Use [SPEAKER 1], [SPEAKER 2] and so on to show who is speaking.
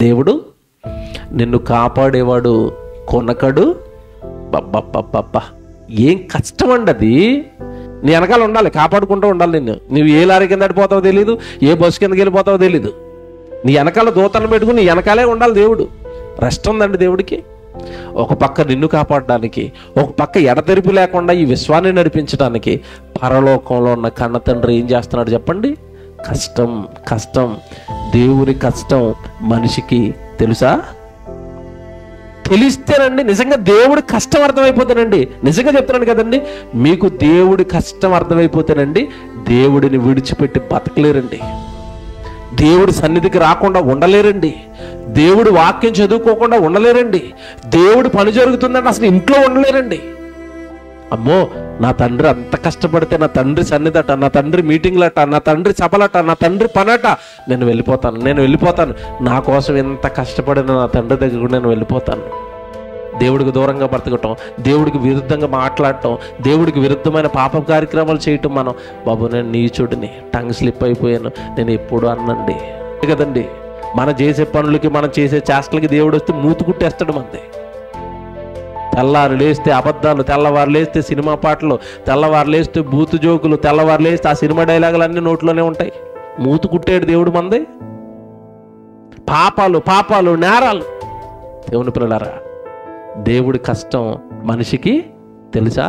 [SPEAKER 1] దేవుడు నిన్ను కాపాడేవాడు కొనకడు. బబ్బబ్బబ్బబ్బా, ఏం కష్టం అండి అది. నీ వెనకాల ఉండాలి, కాపాడుకుంటూ ఉండాలి. నువ్వు ఏ లారీ కింద పడిపోతావో తెలీదు, ఏ బస్సు కిందకి వెళ్ళిపోతావో తెలీదు. నీ వెనకాల దూతను పెట్టుకుని నీ వెనకాలే ఉండాలి దేవుడు. రెస్ట్ ఉందండి దేవుడికి. ఒక పక్క నిన్ను కాపాడడానికి, ఒక పక్క ఎడతెరిపి లేకుండా ఈ విశ్వాన్ని నడిపించడానికి పరలోకంలో ఉన్న కన్న తండ్రి ఏం చేస్తున్నాడు చెప్పండి? కష్టం. కష్టం, దేవుని కష్టం మనిషికి తెలుసా? తెలిస్తేనండి నిజంగా దేవుడి కష్టం అర్థమైపోతానండి. నిజంగా చెప్తున్నాను కదండి, మీకు దేవుడి కష్టం అర్థమైపోతేనండి దేవుడిని విడిచిపెట్టి బతకలేరండి, దేవుడి సన్నిధికి రాకుండా ఉండలేరండి, దేవుడి వాక్యం చదువుకోకుండా ఉండలేరండి, దేవుడి పని జరుగుతుందంటే అసలు ఇంట్లో ఉండలేరండి. అమ్మో, నా తండ్రి అంత కష్టపడితే, నా తండ్రి సన్నిధట, నా తండ్రి మీటింగ్లట, నా తండ్రి సభలట, నా తండ్రి పనట, నేను వెళ్ళిపోతాను. నా కోసం ఎంత కష్టపడిన నా తండ్రి దగ్గర నేను వెళ్ళిపోతాను. దేవుడికి దూరంగా బ్రతకటం, దేవుడికి విరుద్ధంగా మాట్లాడటం, దేవుడికి విరుద్ధమైన పాప కార్యక్రమాలు చేయటం. మనం బాబు నేను నీచుడిని, టంగ్ స్లిప్ అయిపోయాను, నేను ఎప్పుడు అన్నండి కదండి. మనం చేసే పనులకి, మనం చేసే చేష్టలకి దేవుడు వస్తే మూతు కుట్టేస్తాడు మంది. తెల్లారు లేస్తే అబద్ధాలు, తెల్లవారు లేస్తే సినిమా పాటలు, తెల్లవారు లేస్తే బూతు జోకులు, తెల్లవారు లేస్తే ఆ సినిమా డైలాగులు అన్నీ నోట్లోనే ఉంటాయి. మూతు కుట్టాడు దేవుడు మంది. పాపాలు నేరాలు. దేవుని పిల్లలారా, దేవుడి కష్టం మనిషికి తెలుసా?